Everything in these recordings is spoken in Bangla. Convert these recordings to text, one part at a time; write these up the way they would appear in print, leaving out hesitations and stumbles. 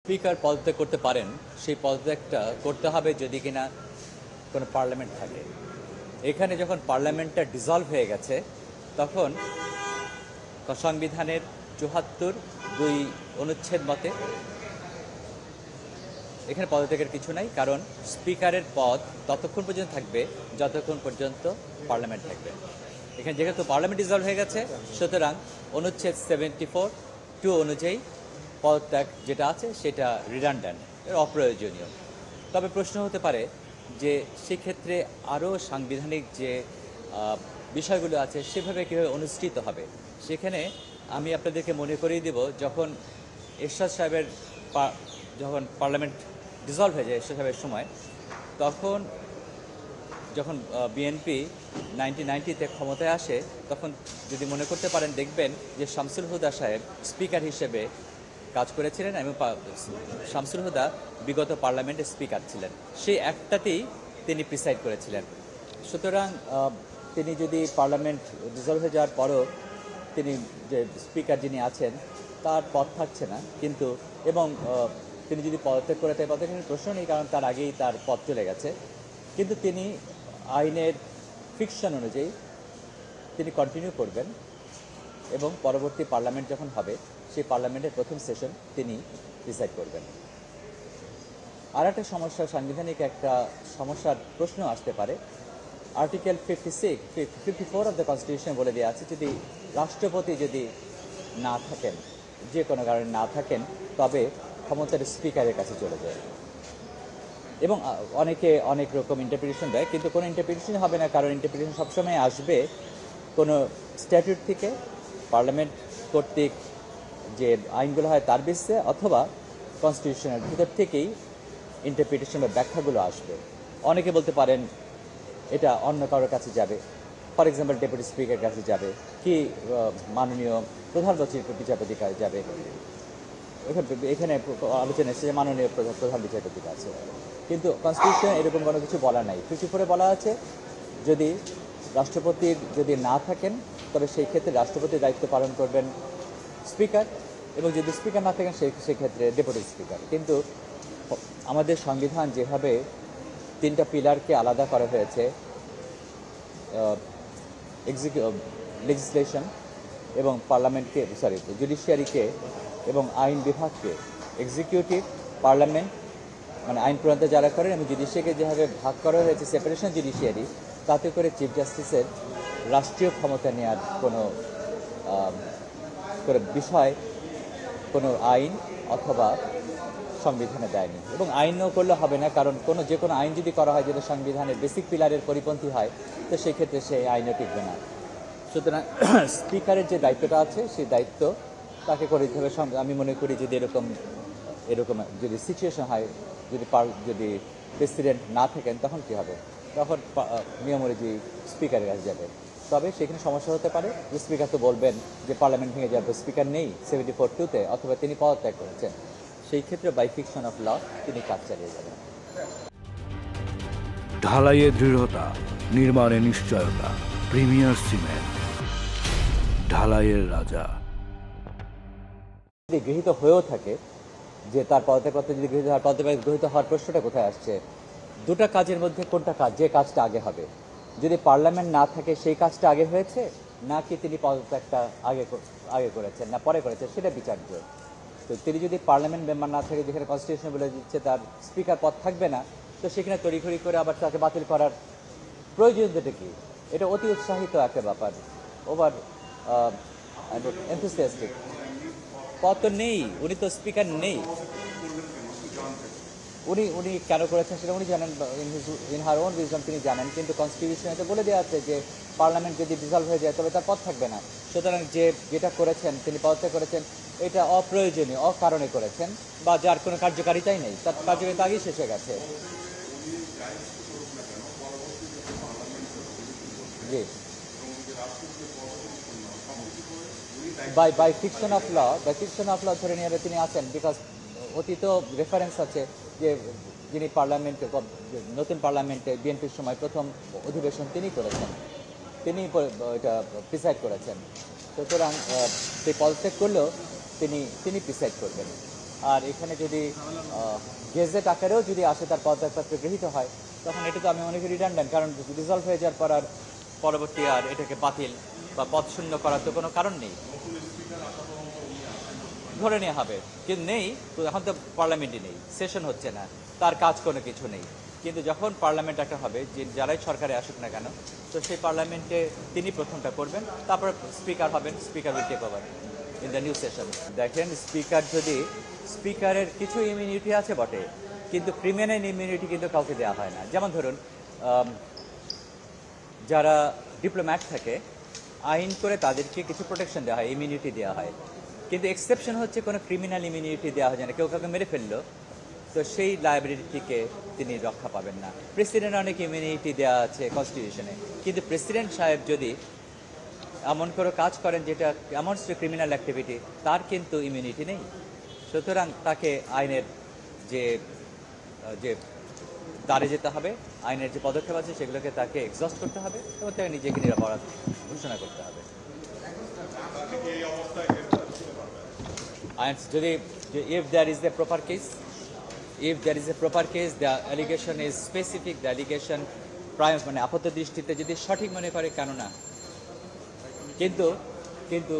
স্পিকার পদত্যাগ করতে পারেন, সেই পদত্যাগটা করতে হবে যদি কিনা কোনো পার্লামেন্ট থাকে। এখানে যখন পার্লামেন্টটা ডিসলভ হয়ে গেছে, তখন সংবিধানের ৭৪(২) অনুচ্ছেদ মতে এখানে পদত্যাগের কিছু নাই, কারণ স্পিকারের পদ ততক্ষণ পর্যন্ত থাকবে যতক্ষণ পর্যন্ত পার্লামেন্ট থাকবে। এখানে যেহেতু পার্লামেন্ট ডিসলভ হয়ে গেছে, সুতরাং অনুচ্ছেদ 74(2) অনুযায়ী পদত্যাগ যেটা আছে সেটা রিডান্ডেন্ট, অপ্রয়োজনীয়। তবে প্রশ্ন হতে পারে যে সেক্ষেত্রে আরও সাংবিধানিক যে বিষয়গুলো আছে সেভাবে কীভাবে অনুষ্ঠিত হবে। সেখানে আমি আপনাদেরকে মনে করিয়ে দেব, যখন এরশাদ সাহেবের যখন পার্লামেন্ট ডিসলভ হয়ে যায় এরশাদ সাহেবের সময়, তখন যখন বিএনপি 1990-তে ক্ষমতায় আসে, তখন যদি মনে করতে পারেন দেখবেন যে শামসুল হুদা সাহেব স্পিকার হিসেবে কাজ করেছিলেন এবং শামসুল হুদা বিগত পার্লামেন্টের স্পিকার ছিলেন। সেই একটাতেই তিনি প্রিসাইড করেছিলেন। সুতরাং তিনি যদি পার্লামেন্ট ডিসলভ হয়ে যাওয়ার পরও তিনি যে স্পিকার যিনি আছেন তার পদ থাকছে না, কিন্তু এবং তিনি যদি পদত্যাগ করে তাই পদত্যাগের প্রশ্ন নেই, কারণ তার আগেই তার পদ চলে গেছে। কিন্তু তিনি আইনের ফিকশন অনুযায়ী তিনি কন্টিনিউ করবেন এবং পরবর্তী পার্লামেন্ট যখন হবে সেই পার্লামেন্টের প্রথম সেশন তিনি ডিসাইড করবেন। আর একটা সমস্যা, সাংবিধানিক একটা সমস্যার প্রশ্ন আসতে পারে। আর্টিকেল 54 অফ দ্য কনস্টিটিউশন বলে দেওয়া আছে, যদি রাষ্ট্রপতি যদি না থাকেন, যে কোনো কারণে না থাকেন, তবে ক্ষমতার স্পিকারের কাছে চলে যায়। এবং অনেকে অনেক রকম ইন্টারপ্রিটেশন দেয়, কিন্তু কোনো ইন্টারপ্রিটেশন হবে না, কারণ ইন্টারপ্রিটেশন সবসময় আসবে কোনো স্ট্যাটিউট থেকে, পার্লামেন্ট কর্তৃক যে আইনগুলো হয় তার বেসিসে, অথবা কনস্টিটিউশনের ভিতর থেকেই ইন্টারপ্রিটেশন বা ব্যাখ্যাগুলো আসবে। অনেকে বলতে পারেন এটা অন্য কারোর কাছে যাবে, ফর এক্সাম্পল ডেপুটি স্পিকারের কাছে যাবে, কি মাননীয় প্রধান বিচারপতির কাছে যাবে। এখানে আলোচনা এসেছে যে মাননীয় প্রধান বিচারপতির কাছে, কিন্তু কনস্টিটিউশন এরকম কোনো কিছু বলা নাই। 54-এ বলা আছে যদি রাষ্ট্রপতির যদি না থাকেন, তবে সেই ক্ষেত্রে রাষ্ট্রপতির দায়িত্ব পালন করবেন স্পিকার, এবং যদি স্পিকার না থাকেন সেই ক্ষেত্রে ডেপুটি স্পিকার। কিন্তু আমাদের সংবিধান যেভাবে তিনটা পিলারকে আলাদা করা হয়েছে, লেজিসলেশন এবং পার্লামেন্টকে, জুডিশিয়ারিকে এবং আইন বিভাগকে, এক্সিকিউটিভ, পার্লামেন্ট মানে আইন প্রণয়ন যারা করেন, এবং জুডিশিয়ারিকে যেভাবে ভাগ করা হয়েছে, সেপারেশন জুডিশিয়ারি, তাতে করে চিফ জাস্টিসের রাষ্ট্রীয় ক্ষমতা নেওয়ার কোনো বিষয় কোনো আইন অথবা সংবিধানে দেয়নি, এবং আইনও করলে হবে না, কারণ যে কোনো আইন যদি করা হয় যেটা সংবিধানের বেসিক পিলারের পরিপন্থী হয়, তো সেই ক্ষেত্রে সেই আইনও টিকবে না। সুতরাং স্পিকারের যে দায়িত্বটা আছে সেই দায়িত্ব তাকে করে দিতে হবে। আমি মনে করি যদি এরকম যদি সিচুয়েশন হয়, যদি প্রেসিডেন্ট না থাকেন, তখন কী হবে? তখন নিয়ম অনুযায়ী স্পিকারের কাছে যাবে। তবে সেখানে সমস্যা হতে পারে যে স্পিকার তো বলবেন যে পার্লামেন্ট ভেঙে যাবে, স্পিকার নেই 74(2)-তে, অথবা তিনি পদত্যাগ করেছেন, সেই ক্ষেত্রে বাই ফিকশন অফ ল তিনি কাজ চালিয়ে যাবেন। ঢালাইয়ে দৃঢ়তা, নির্মাণে নিশ্চয়তা, প্রিমিয়ার সিমেন্ট, ঢালাইয়ের রাজা। যদি গৃহীত হয়েও থাকে, যে তার পদত্যাগপত্র যদি গৃহীত হওয়ার প্রশ্নটা কোথায় আসছে? দুটা কাজের মধ্যে কোনটা কাজ, যে কাজটা আগে হবে? যদি পার্লামেন্ট না থাকে সেই কাজটা আগে হয়েছে, নাকি তিনি পদত্যাগটা আগে করেছেন না পরে করেছেন, সেটা বিচার্য। তো তিনি যদি পার্লামেন্ট মেম্বার না থাকে, যেখানে কনস্টিটিউশন বলে দিচ্ছে তার স্পিকার পদ থাকবে না, তো সেখানে তড়িঘড়ি করে আবার তাকে বাতিল করার প্রয়োজনীয়তা কি? এটা অতি উৎসাহিত একটা ব্যাপার, ওভার এনথুসিয়াস্টিক। পদ তো নেই, উনি তো স্পিকার নেই। উনি কেন করেছেন সেটা উনি জানেন, ইন হার ওন উইজডম তিনি জানেন, কিন্তু কনস্টিটিউশনে তো বলে দেওয়া আছে যে পার্লামেন্ট যদি ডিসলভ হয়ে যায় তবে তার পদ থাকবে না। সুতরাং যেটা করেছেন, তিনি পদত্যাগ করেছেন, এটা অপ্রয়োজনীয়, অকারণে করেছেন, বা যার কোনো কার্যকারিতাই নেই, তার কার্যকারিতা আগেই শেষ হয়ে গেছে। জি, বাই ফিকশন অফ ল ধরে নিয়ে তিনি আছেন, বিকজ অতীত রেফারেন্স আছে যে যিনি নতুন পার্লামেন্টে বিএনপির সময় প্রথম অধিবেশন তিনি করেছেন, তিনি এটা প্রিসাইড করেছেন। সুতরাং সেই পদত্যাগ করলেও তিনি প্রিসাইড করবেন। আর এখানে যদি গেজেট আকারেও যদি আসে তার পদত্যাগপত্র গৃহীত হয়, তখন এটা তো আমি মনে করি রিডান্ডেন্ট, কারণ রিজলভ হয়ে যাওয়ার পর আর পরবর্তী আর এটাকে বাতিল বা পদ শূন্য করার তো কোনো কারণ নেই, ধরে নেওয়া হবে। কিন্তু নেই, তো এখন তো পার্লামেন্টই নেই, সেশন হচ্ছে না, তার কাজ কোনো কিছু নেই। কিন্তু যখন পার্লামেন্ট একটা হবে, যে যারাই সরকারে আসুক না কেন, তো সেই পার্লামেন্টে তিনি প্রথমটা করবেন, তারপর স্পিকার হবেন, speaker will take over in the new session. দেখেন, স্পিকার যদি, স্পিকারের কিছু ইমিউনিটি আছে বটে, কিন্তু ক্রিমিনাল ইমিউনিটি কিন্তু কাউকে দেওয়া হয় না। যেমন ধরুন, যারা ডিপ্লোম্যাট থাকে, আইন করে তাদেরকে কিছু প্রোটেকশন দেওয়া হয়, ইমিউনিটি দেওয়া হয়, কিন্তু এক্সেপশন হচ্ছে কোনো ক্রিমিনাল ইমিউনিটি দেওয়া হয় না। কেউ কাউকে মেরে ফেললো, তো সেই লাইবিলিটি থেকে তিনি রক্ষা পাবেন না। প্রেসিডেন্ট অনেক ইমিউনিটি দেওয়া আছে কনস্টিটিউশনে, কিন্তু প্রেসিডেন্ট সাহেব যদি এমন করে কাজ করেন যেটা এমন ক্রিমিনাল অ্যাক্টিভিটি, তার কিন্তু ইমিউনিটি নেই। সুতরাং তাকে আইনের যে যে দ্বারে যেতে হবে, আইনের যে পদক্ষেপ আছে সেগুলোকে তাকে এক্সস্ট করতে হবে এবং তাকে নিজেকে নিরাপরাধ ঘোষণা করতে হবে। And যদি if there is a proper case, the allegation is specific, the allegation প্রায় মানে আপাত দৃষ্টিতে যদি সঠিক মনে করে, কেন না। কিন্তু কিন্তু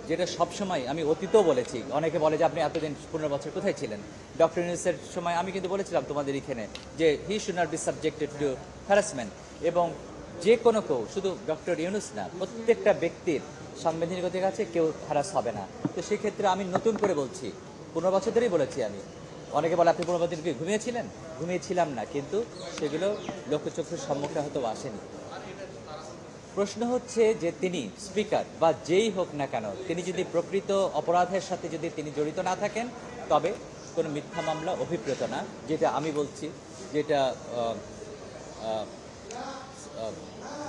যেটা সবসময় আমি অতীতেও বলেছি, অনেকে বলে যে আপনি এতদিন 15 বছর কোথায় ছিলেন। ডক্টর ইউনূসের সময় আমি কিন্তু বলেছিলাম তোমাদের এখানে যে he should not be subjected to harassment, এবং যে কোনো কেউ, শুধু ডক্টর ইউনূস না, প্রত্যেকটা ব্যক্তির সাংবিধানিকতার কাছে কেউ হ্যারাস হবে না। তো সেক্ষেত্রে আমি নতুন করে বলছি, 15 বছর ধরেই বলেছি আমি। অনেকে বলে আপনি 15 বছর কি ঘুমিয়েছিলেন? ঘুমিয়েছিলাম না, কিন্তু সেগুলো লোকচক্ষুর সম্মুখে হয়তো আসেনি। প্রশ্ন হচ্ছে যে তিনি স্পিকার বা যেই হোক না কেন, তিনি যদি প্রকৃত অপরাধের সাথে যদি তিনি জড়িত না থাকেন, তবে কোনো মিথ্যা মামলা অভিপ্রেত না, যেটা আমি বলছি, যেটা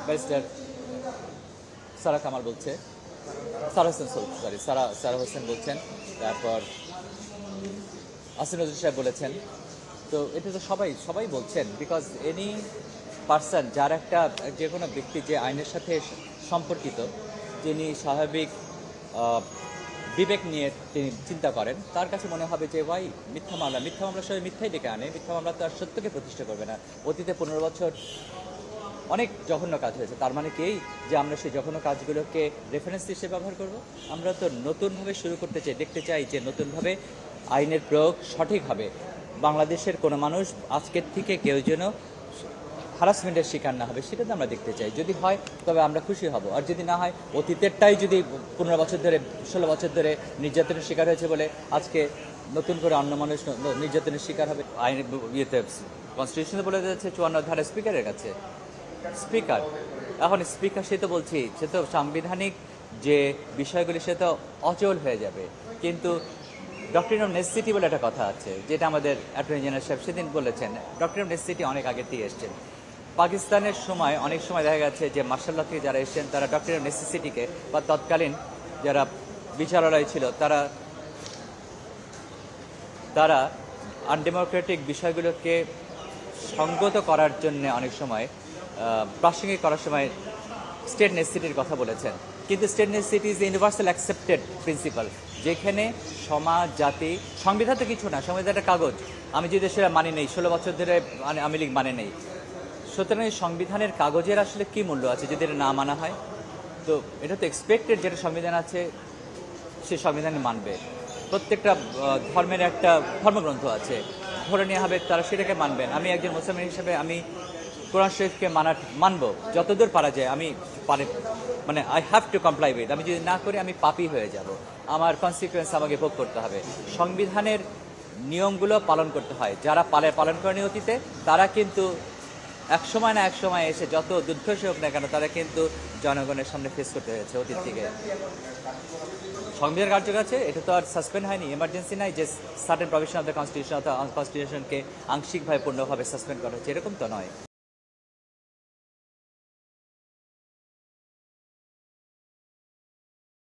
ব্যারিস্টার সারা কামাল বলছে, সারা হোসেন বলছেন, তারপর আসিফ নজরুল সাহেব বলেছেন। তো এটা তো সবাই বলছেন, বিকজ এনি পার্সন, যার একটা যে কোনো ব্যক্তি যে আইনের সাথে সম্পর্কিত, যিনি স্বাভাবিক বিবেক নিয়ে তিনি চিন্তা করেন, তার কাছে মনে হবে যে ভাই মিথ্যা মামলা সবাই মিথ্যাই ডেকে আনে, মিথ্যা মামলা তো আর সত্যকে প্রতিষ্ঠা করবে না। অতীতে 15 বছর অনেক জঘন্য কাজ হয়েছে, তার মানে কি যে আমরা সেই জঘন্য কাজগুলোকে রেফারেন্স হিসেবে ব্যবহার করব? আমরা তো নতুনভাবে শুরু করতে চাই, দেখতে চাই যে নতুনভাবে আইনের প্রয়োগ সঠিক হবে। বাংলাদেশের কোনো মানুষ আজকের থেকে কেউ যেন হ্যারাসমেন্টের শিকার না হবে, সেটা তো আমরা দেখতে চাই। যদি হয় তবে আমরা খুশি হব, আর যদি না হয়, অতীতেরটাই যদি 15 বছর ধরে 16 বছর ধরে নির্যাতনের শিকার হয়েছে বলে আজকে নতুন করে অন্য মানুষ নির্যাতনের শিকার হবে। আইন ইয়েতে কনস্টিটিউশনে বলে যাচ্ছে 54 ধারা স্পিকারের কাছে। স্পিকার, এখন স্পিকার, সে তো বলছি, সে তো সাংবিধানিক যে বিষয়গুলি সে তো অচল হয়ে যাবে। কিন্তু ডক্টরিন অফ নেসেসিটি বলে একটা কথা আছে, যেটা আমাদের অ্যাটর্নি জেনারেল সাহেব সেদিন বলেছেন। ডক্টরিন অফ নেসেসিটি অনেক আগে থেকে এসছেন। পাকিস্তানের সময় অনেক সময় দেখা গেছে যে মার্শাল্লাহ থেকে যারা এসছেন, তারা ডক্টরিন অফ নেসেসিটিকে, বা তৎকালীন যারা বিচারালয় ছিল, তারা আনডেমোক্রেটিক বিষয়গুলোকে সঙ্গত করার জন্য অনেক সময় প্রাসঙ্গিক করার সময় স্টেট নেসেসিটির কথা বলেছেন। কিন্তু state necessity is universal accepted principal, যেখানে সমাজ, জাতি, সংবিধান তো কিছু না, সংবিধান একটা কাগজ। আমি যে দেশের মানি নেই, 16 বছর ধরে আওয়ামী লীগ মানে নেই, সুতরাং সংবিধানের কাগজের আসলে কি মূল্য আছে যদি এটা না মানা হয়? তো এটা তো এক্সপেক্টেড, যেটা সংবিধান আছে সে সংবিধান মানবে। প্রত্যেকটা ধর্মের একটা ধর্মগ্রন্থ আছে, ধরে নেওয়া হবে তারা সেটাকে মানবেন। আমি একজন মুসলমান হিসেবে আমি কোরআন শরীফকে মানবো যতদূর পারা যায়। আমি মানে I have to comply with. আমি যদি না করি আমি পাপী হয়ে যাব, আমার কনসিকুয়েন্স আমাকে ভোগ করতে হবে। সংবিধানের নিয়মগুলো পালন করতে হয়। যারা পালন করেনি অতীতে, তারা কিন্তু এক সময় না এক সময় এসে যত দুর্ধর্ষ হোক না কেন, তারা কিন্তু জনগণের সামনে ফেস করতে হয়েছে অতীত থেকে। সংবিধান কার্যকর আছে, এটা তো আর সাসপেন্ড হয়নি, এমার্জেন্সি নাই যে সার্টেন প্রভিশন অফ দ্য কনস্টিটিউশনকে আংশিকভাবে পূর্ণভাবে সাসপেন্ড করা হচ্ছে, এরকম তো নয়।